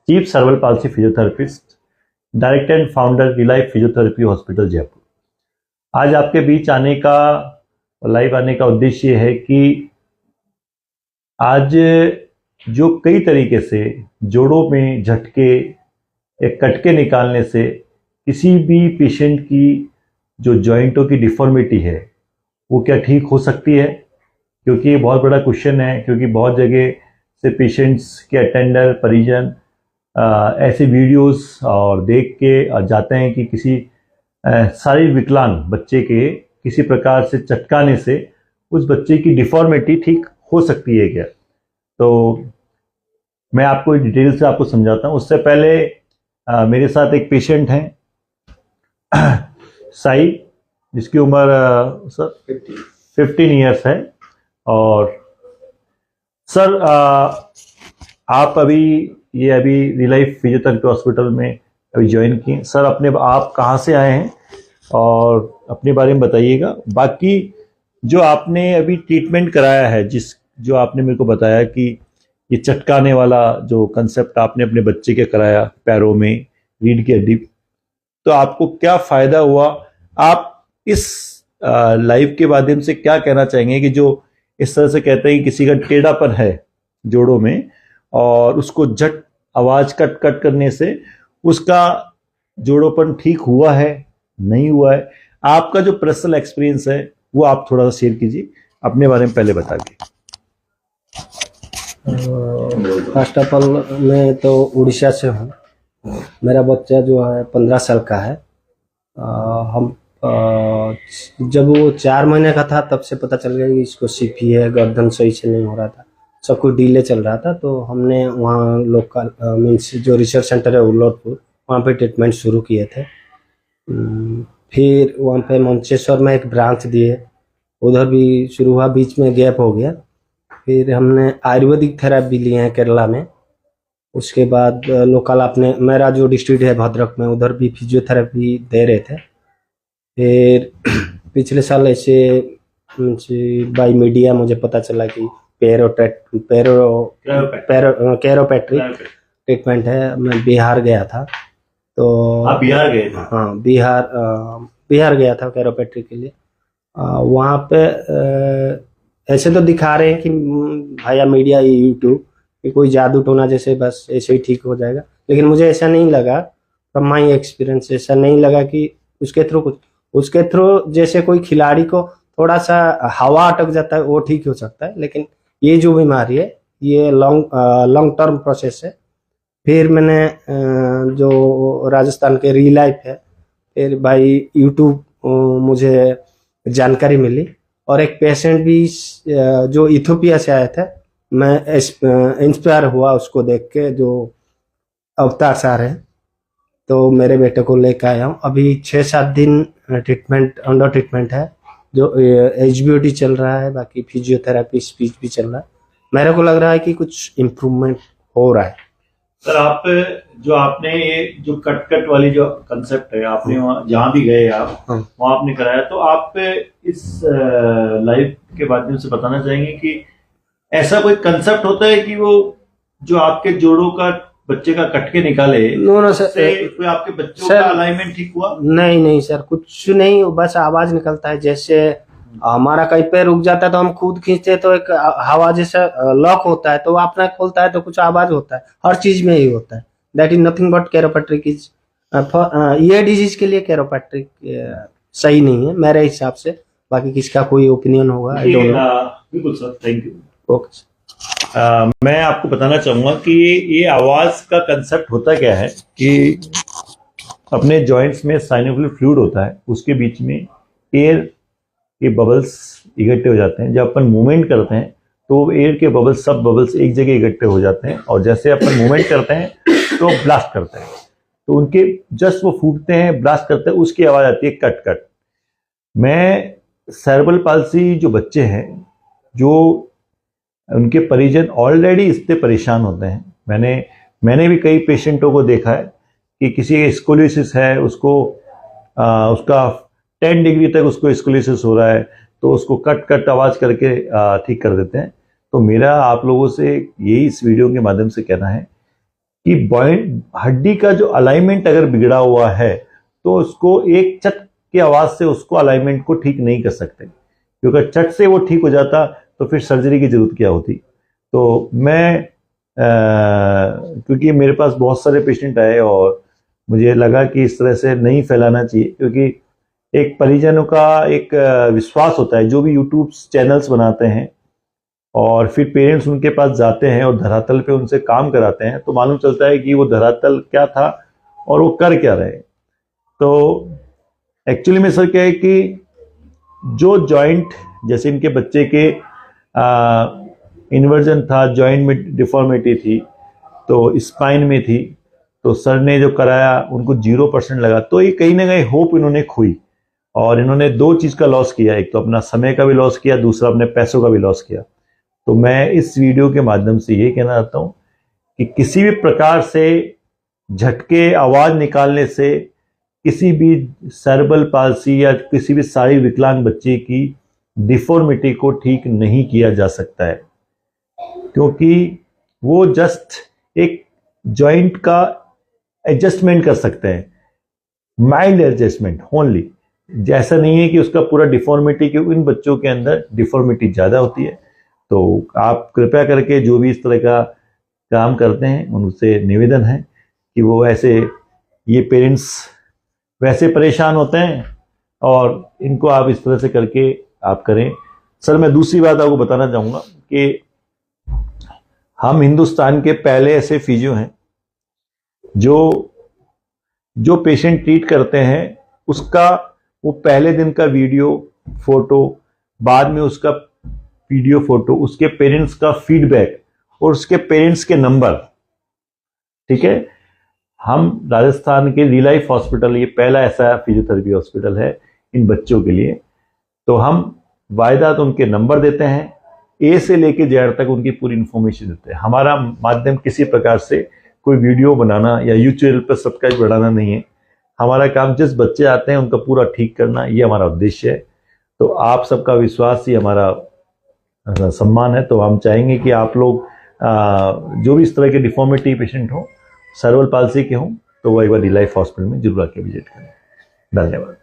Chief सर्वल palsy physiotherapist, director and founder relief physiotherapy hospital Jaipur. आज आपके बीच live आने का उद्देश्य ये है कि आज जो कई तरीके से जोड़ों में झटके एक कटके निकालने से किसी भी पेशेंट की जो जॉइंटों की डिफॉर्मिटी है वो क्या ठीक हो सकती है, क्योंकि ये बहुत बड़ा क्वेश्चन है। क्योंकि बहुत जगह से पेशेंट्स के अटेंडर परिजन ऐसे वीडियोस और देख के जाते हैं कि किसी शारीरिक विकलांग बच्चे के किसी प्रकार से चटकाने से उस बच्चे की डिफॉर्मिटी ठीक हो सकती है क्या। तो मैं आपको डिटेल से आपको समझाता हूँ। उससे पहले मेरे साथ एक पेशेंट हैं साई, जिसकी उम्र सर 15 ईयर्स है। और सर आप अभी रिलाइफ फिजियोथेरेपी हॉस्पिटल में अभी ज्वाइन किए। सर आप कहाँ से आए हैं और अपने बारे में बताइएगा। बाकी जो आपने अभी ट्रीटमेंट कराया है, जो आपने मेरे को बताया कि ये चटकाने वाला जो कंसेप्ट आपने अपने बच्चे के कराया पैरों में रीढ़ की हड्डी, तो आपको क्या फायदा हुआ। आप इस लाइव के माध्यम से क्या कहना चाहेंगे कि जो इस तरह से कहते हैं कि किसी का टेढ़ापन है जोड़ों में और उसको झट आवाज कट करने से उसका जोड़ोपन ठीक हुआ है नहीं हुआ है, आपका जो पर्सनल एक्सपीरियंस है वो आप थोड़ा सा शेयर कीजिए, अपने बारे में पहले बताइए। फर्स्ट ऑफ ऑल मैं तो उड़ीसा से हूँ। मेरा बच्चा जो है 15 साल का है। जब वो 4 महीने का था तब से पता चल गया कि इसको सीपी है, गर्दन सही से नहीं हो रहा था, सब कुछ डिले चल रहा था। तो हमने वहाँ लोकल मीन्स जो रिसर्च सेंटर है उल्लोडपुर, वहाँ पे ट्रीटमेंट शुरू किए थे। फिर वहाँ पे मंचेश्वर में एक ब्रांच दिए, उधर भी शुरू हुआ, बीच में गैप हो गया। फिर हमने आयुर्वेदिक थेरेपी लिए हैं केरला में। उसके बाद लोकल अपने मेरा जो डिस्ट्रिक्ट है भद्रक में, उधर भी फिजियोथेरेपी दे रहे थे। फिर पिछले साल ऐसे बाई मीडिया मुझे पता चला कि कैरोपैट्रिक ट्रीटमेंट है। मैं बिहार गया था। तो आप बिहार गए थे? हाँ, बिहार गया था कैरोपैट्रिक के लिए। वहाँ पे ऐसे तो दिखा रहे हैं कि भाया मीडिया यूट्यूब कि कोई जादू टोना जैसे बस ऐसे ही ठीक हो जाएगा, लेकिन मुझे ऐसा नहीं लगा। फ्रॉम माई एक्सपीरियंस ऐसा नहीं लगा कि उसके थ्रू जैसे कोई खिलाड़ी को थोड़ा सा हवा अटक जाता है वो ठीक हो सकता है, लेकिन ये जो बीमारी है ये लॉन्ग टर्म प्रोसेस है। फिर मैंने जो राजस्थान के रिलाइफ है, फिर भाई यूट्यूब मुझे जानकारी मिली। और एक पेशेंट भी जो इथियोपिया से आया था, मैं इंस्पायर हुआ उसको देख के, जो अवतार सर है। तो मेरे बेटे को लेकर आया हूँ। अभी 6-7 दिन अंडर ट्रीटमेंट है, जो HBOT चल रहा है, बाकी फिजियोथेरेपी स्पीच भी चल रहा है। मेरे को लग रहा है कि कुछ इम्प्रूवमेंट हो रहा है। सर आपने ये जो कट वाली जो कंसेप्ट है, आपने वहाँ जहाँ भी गए आप वहाँ आपने कराया, तो आप इस लाइव के माध्यम से बताना चाहेंगे कि ऐसा कोई कंसेप्ट होता है कि वो जो आपके जोड़ों का बच्चे का कटके निकाले सर, कोई आपके बच्चों का अलाइनमेंट ठीक हुआ? नहीं सर, कुछ नहीं, बस आवाज निकलता है। जैसे हमारा कहीं पे रुक जाता है तो हम खुद खींचते तो एक हवा जैसा लॉक होता है, तो वो अपना खोलता है तो कुछ आवाज होता है। हर चीज में ही होता है। दैट इज नथिंग बट कैरोपैट्रिक इज ये डिजीज के लिए कैरोपैट्रिक सही नहीं है मेरे हिसाब से। बाकी किसका कोई ओपिनियन होगा, आई डोंट नो। बिल्कुल सर, थैंक यू। ओके। मैं आपको बताना चाहूंगा कि ये आवाज का कंसेप्ट होता क्या है कि अपने जॉइंट्स में साइनोवियल फ्लूइड होता है, उसके बीच में एयर के बबल्स इकट्ठे हो जाते हैं। जब अपन मूवमेंट करते हैं तो एयर के बबल्स, सब बबल्स एक जगह इकट्ठे हो जाते हैं, और जैसे अपन मूवमेंट करते हैं तो ब्लास्ट करते हैं, तो उनके जस्ट वो फूटते हैं, ब्लास्ट करते हैं, उसकी आवाज आती है कट। मैं सेरेब्रल पाल्सी जो बच्चे हैं, जो उनके परिजन ऑलरेडी इससे परेशान होते हैं, मैंने भी कई पेशेंटों को देखा है कि किसी स्कोलियोसिस है, उसका 10 डिग्री तक उसको स्कोलियोसिस हो रहा है, तो उसको कट आवाज करके ठीक कर देते हैं। तो मेरा आप लोगों से यही इस वीडियो के माध्यम से कहना है कि हड्डी का जो अलाइनमेंट अगर बिगड़ा हुआ है तो उसको एक चट की आवाज से उसको अलाइनमेंट को ठीक नहीं कर सकते, क्योंकि चट से वो ठीक हो जाता तो फिर सर्जरी की जरूरत क्या होती। तो मैं क्योंकि मेरे पास बहुत सारे पेशेंट आए और मुझे लगा कि इस तरह से नहीं फैलाना चाहिए, क्योंकि एक परिजनों का एक विश्वास होता है जो भी यूट्यूब चैनल्स बनाते हैं और फिर पेरेंट्स उनके पास जाते हैं और धरातल पे उनसे काम कराते हैं तो मालूम चलता है कि वो धरातल क्या था और वो कर क्या रहे। तो एक्चुअली में सर क्या है कि जो जॉइंट, जैसे इनके बच्चे के इन्वर्जन था, जॉइंट में डिफॉर्मिटी थी, तो स्पाइन में थी, तो सर ने जो कराया उनको 0% लगा। तो ये कहीं ना कहीं होप इन्होंने खोई और इन्होंने दो चीज का लॉस किया, एक तो अपना समय का भी लॉस किया, दूसरा अपने पैसों का भी लॉस किया। तो मैं इस वीडियो के माध्यम से ये कहना चाहता हूं कि किसी भी प्रकार से झटके आवाज निकालने से किसी भी सेरेब्रल पाल्सी या किसी भी शारीरिक विकलांग बच्चे की डिफॉर्मिटी को ठीक नहीं किया जा सकता है, क्योंकि वो जस्ट एक जॉइंट का एडजस्टमेंट कर सकते हैं, माइल्ड एडजस्टमेंट ओनली। जैसा नहीं है कि उसका पूरा डिफॉर्मिटी, कि इन बच्चों के अंदर डिफॉर्मिटी ज्यादा होती है। तो आप कृपया करके जो भी इस तरह का काम करते हैं उनसे निवेदन है कि वो ऐसे, ये पेरेंट्स वैसे परेशान होते हैं और इनको आप इस तरह से करके आप करें। सर मैं दूसरी बात आपको बताना चाहूंगा कि हम हिंदुस्तान के पहले ऐसे फिजियो हैं जो पेशेंट ट्रीट करते हैं उसका वो पहले दिन का वीडियो फोटो, बाद में उसका वीडियो फोटो, उसके पेरेंट्स का फीडबैक और उसके पेरेंट्स के नंबर, ठीक है। हम राजस्थान के रिलाइफ हॉस्पिटल, ये पहला ऐसा फिजियोथेरेपी हॉस्पिटल है इन बच्चों के लिए। तो हम वायदा तो उनके नंबर देते हैं, ए से लेके जेड तक उनकी पूरी इंफॉर्मेशन देते हैं। हमारा माध्यम किसी प्रकार से कोई वीडियो बनाना या यूट्यूब चैनल पर सब्सक्राइब बढ़ाना नहीं है। हमारा काम जिस बच्चे आते हैं उनका पूरा ठीक करना, ये हमारा उद्देश्य है। तो आप सबका विश्वास ही हमारा सम्मान है। तो हम चाहेंगे कि आप लोग जो भी इस तरह के डिफॉर्मिटी पेशेंट हो, सेरेब्रल पाल्सी के हों, तो वो एक बार रिलाइफ हॉस्पिटल में जरूर आके विजिट करें। धन्यवाद।